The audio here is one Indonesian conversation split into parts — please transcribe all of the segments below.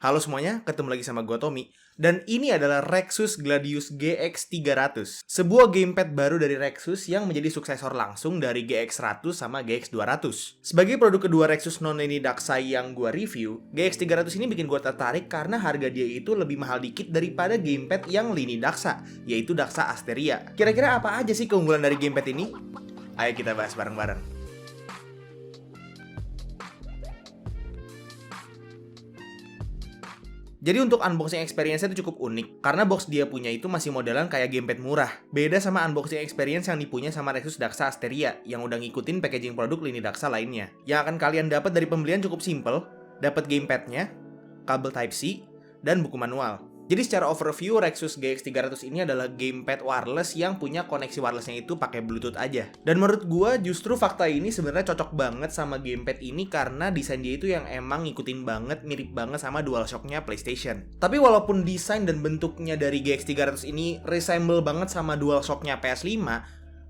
Halo semuanya, ketemu lagi sama gue Tommy. Dan ini adalah Rexus Gladius GX300, sebuah gamepad baru dari Rexus yang menjadi suksesor langsung dari GX100 sama GX200. Sebagai produk kedua Rexus non-lini Daksai yang gue review, GX300 ini bikin gue tertarik karena harga dia itu lebih mahal dikit daripada gamepad yang lini Daksa, yaitu Daksa Asteria. Kira-kira apa aja sih keunggulan dari gamepad ini? Ayo kita bahas bareng-bareng. Jadi untuk unboxing experience-nya itu cukup unik, karena box dia punya itu masih modelan kayak gamepad murah. Beda sama unboxing experience yang dipunya sama Rexus Daksa Asteria, yang udah ngikutin packaging produk lini Daksa lainnya. Yang akan kalian dapat dari pembelian cukup simple, dapat gamepadnya, kabel Type-C, dan buku manual. Jadi secara overview, Rexus GX300 ini adalah gamepad wireless yang punya koneksi wirelessnya itu pakai Bluetooth aja. Dan menurut gua justru fakta ini sebenarnya cocok banget sama gamepad ini karena desain dia itu yang emang ngikutin banget, mirip banget sama DualShock-nya PlayStation. Tapi walaupun desain dan bentuknya dari GX300 ini resemble banget sama DualShock-nya PS5,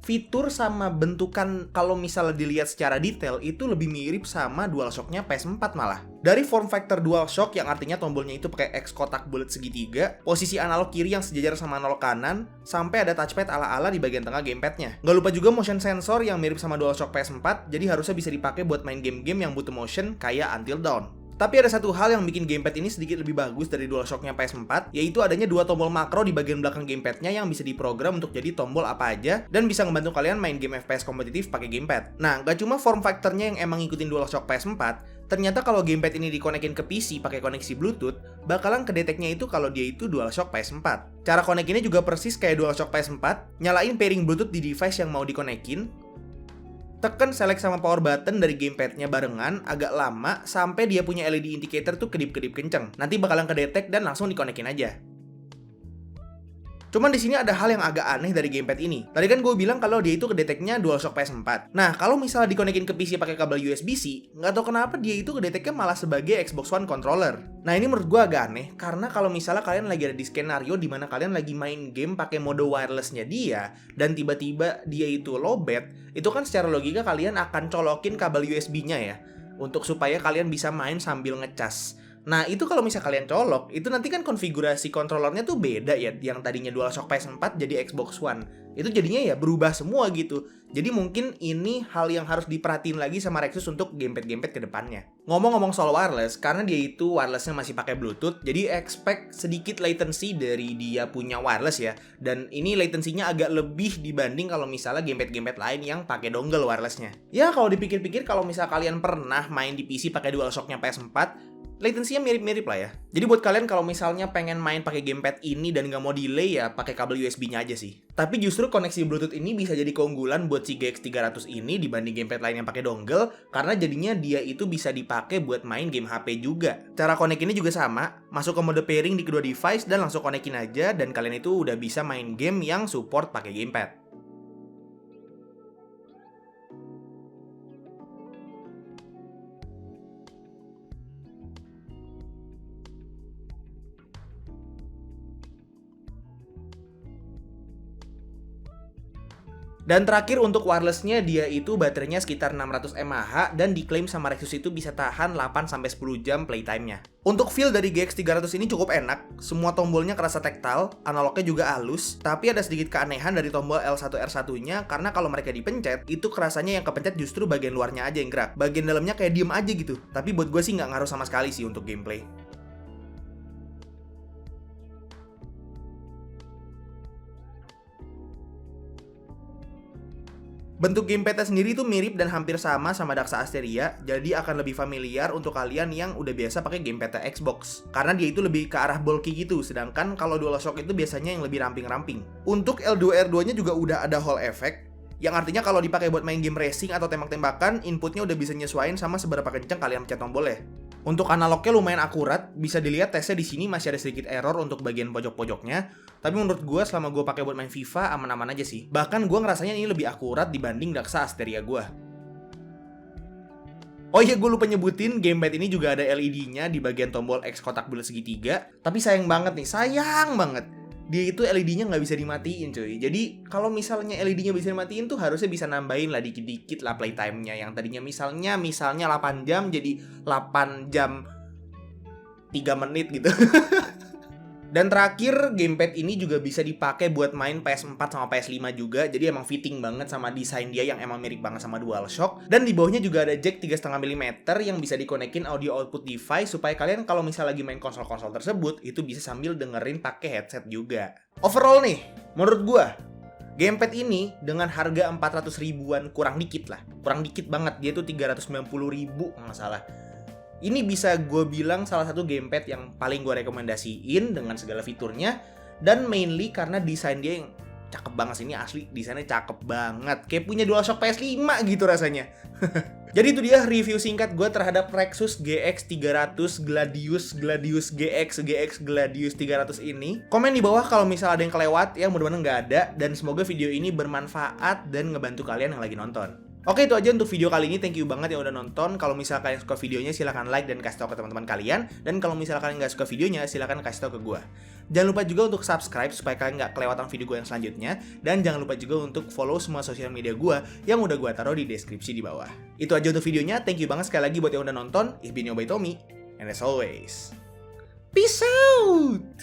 fitur sama bentukan kalau misalnya dilihat secara detail itu lebih mirip sama DualShock-nya PS4 malah. Dari form factor DualShock yang artinya tombolnya itu pakai X kotak bulat segitiga, posisi analog kiri yang sejajar sama analog kanan, sampai ada touchpad ala-ala di bagian tengah gamepadnya. Nggak lupa juga motion sensor yang mirip sama DualShock PS4, jadi harusnya bisa dipakai buat main game-game yang butuh motion kayak Until Dawn. Tapi ada satu hal yang bikin gamepad ini sedikit lebih bagus dari DualShock-nya PS4, yaitu adanya dua tombol makro di bagian belakang gamepadnya yang bisa diprogram untuk jadi tombol apa aja dan bisa ngebantu kalian main game FPS kompetitif pakai gamepad. Nah, gak cuma form factor-nya yang emang ngikutin DualShock PS4, ternyata kalau gamepad ini dikonekin ke PC pakai koneksi Bluetooth, bakalan kedeteknya itu kalau dia itu DualShock PS4. Cara konekinnya juga persis kayak DualShock PS4, nyalain pairing Bluetooth di device yang mau dikonekin, tekan select sama power button dari gamepadnya barengan agak lama sampai dia punya LED indicator tuh kedip-kedip kenceng. Nanti bakalan kedetek dan langsung dikonekin aja. Cuman di sini ada hal yang agak aneh dari gamepad ini. Tadi kan gue bilang kalau dia itu kedeteknya DualShock PS4. Nah, kalau misalnya dikonekin ke PC pakai kabel USB-C, nggak tahu kenapa dia itu kedeteknya malah sebagai Xbox One controller. Nah, ini menurut gue agak aneh, karena kalau misalnya kalian lagi ada di skenario di mana kalian lagi main game pakai mode wirelessnya dia, dan tiba-tiba dia itu lowbat, itu kan secara logika kalian akan colokin kabel USB-nya ya, untuk supaya kalian bisa main sambil ngecas. Nah, itu kalau misalnya kalian colok, itu nanti kan konfigurasi kontrolernya tuh beda ya. Yang tadinya DualShock PS4 jadi Xbox One. Itu jadinya ya berubah semua gitu. Jadi mungkin ini hal yang harus diperhatiin lagi sama Rexus untuk gamepad-gamepad ke depannya. Ngomong-ngomong soal wireless, karena dia itu wirelessnya masih pakai Bluetooth, jadi expect sedikit latency dari dia punya wireless ya. Dan ini latensinya agak lebih dibanding kalau misalnya gamepad-gamepad lain yang pakai dongle wirelessnya. Ya, kalau dipikir-pikir kalau misalnya kalian pernah main di PC pakai DualShock-nya PS4, latensinya mirip-mirip lah ya. Jadi buat kalian kalau misalnya pengen main pakai gamepad ini dan nggak mau delay ya pakai kabel USB-nya aja sih. Tapi justru koneksi Bluetooth ini bisa jadi keunggulan buat si GX300 ini dibanding gamepad lain yang pakai dongle karena jadinya dia itu bisa dipakai buat main game HP juga. Cara konekinnya juga sama, masuk ke mode pairing di kedua device dan langsung konekin aja dan kalian itu udah bisa main game yang support pakai gamepad. Dan terakhir untuk wirelessnya dia itu baterainya sekitar 600 mAh dan diklaim sama Rexus itu bisa tahan 8-10 jam playtime-nya. Untuk feel dari GX300 ini cukup enak, semua tombolnya kerasa tactile, analognya juga halus, tapi ada sedikit keanehan dari tombol L1R1-nya karena kalau mereka dipencet, itu kerasanya yang kepencet justru bagian luarnya aja yang gerak, bagian dalamnya kayak diem aja gitu. Tapi buat gue sih nggak ngaruh sama sekali sih untuk gameplay. Bentuk gamepadnya sendiri itu mirip dan hampir sama Daksa Asteria, jadi akan lebih familiar untuk kalian yang udah biasa pakai gamepadnya Xbox. Karena dia itu lebih ke arah bulky gitu, sedangkan kalau DualShock itu biasanya yang lebih ramping-ramping. Untuk L2R2-nya juga udah ada Hall Effect, yang artinya kalau dipakai buat main game racing atau tembak-tembakan, inputnya udah bisa nyesuaiin sama seberapa kencang kalian pencet tombolnya. Untuk analognya lumayan akurat, bisa dilihat tesnya di sini masih ada sedikit error untuk bagian pojok-pojoknya. Tapi menurut gue selama gue pakai buat main FIFA aman-aman aja sih. Bahkan gue ngerasanya ini lebih akurat dibanding Daksa Asteria gue. Oh iya, gue lupa nyebutin gamepad ini juga ada LED-nya di bagian tombol X kotak bulat segitiga. Tapi sayang banget nih, sayang banget. Dia itu LED-nya nggak bisa dimatiin cuy. Jadi kalau misalnya LED-nya bisa dimatiin tuh harusnya bisa nambahin lah dikit-dikit lah playtime-nya. Yang tadinya misalnya 8 jam jadi 8 jam 3 menit gitu. Dan terakhir, gamepad ini juga bisa dipakai buat main PS4 sama PS5 juga. Jadi emang fitting banget sama desain dia yang emang mirip banget sama DualShock. Dan di bawahnya juga ada jack 3,5 mm yang bisa dikonekin audio output device supaya kalian kalau misalnya lagi main konsol-konsol tersebut itu bisa sambil dengerin pakai headset juga. Overall nih, menurut gua gamepad ini dengan harga 400 ribuan kurang dikit lah. Kurang dikit banget, dia tuh 390 ribu nggak salah. Ini bisa gue bilang salah satu gamepad yang paling gue rekomendasiin dengan segala fiturnya. Dan mainly karena desain dia yang cakep banget sih. Ini asli desainnya cakep banget. Kayak punya DualShock PS5 gitu rasanya. Jadi itu dia review singkat gue terhadap Rexus GX 300 Gladius Gladius 300 ini. Komen di bawah kalau misalnya ada yang kelewat, ya mudah-mudahan nggak ada. Dan semoga video ini bermanfaat dan ngebantu kalian yang lagi nonton. Oke, itu aja untuk video kali ini. Thank you banget yang udah nonton. Kalau misalnya kalian suka videonya, silahkan like dan kasih tau ke teman-teman kalian. Dan kalau misalnya kalian nggak suka videonya, silahkan kasih tau ke gue. Jangan lupa juga untuk subscribe supaya kalian nggak kelewatan video gue yang selanjutnya. Dan jangan lupa juga untuk follow semua sosial media gue yang udah gue taruh di deskripsi di bawah. Itu aja untuk videonya. Thank you banget sekali lagi buat yang udah nonton. It's been your boy Tommy. And as always, peace out!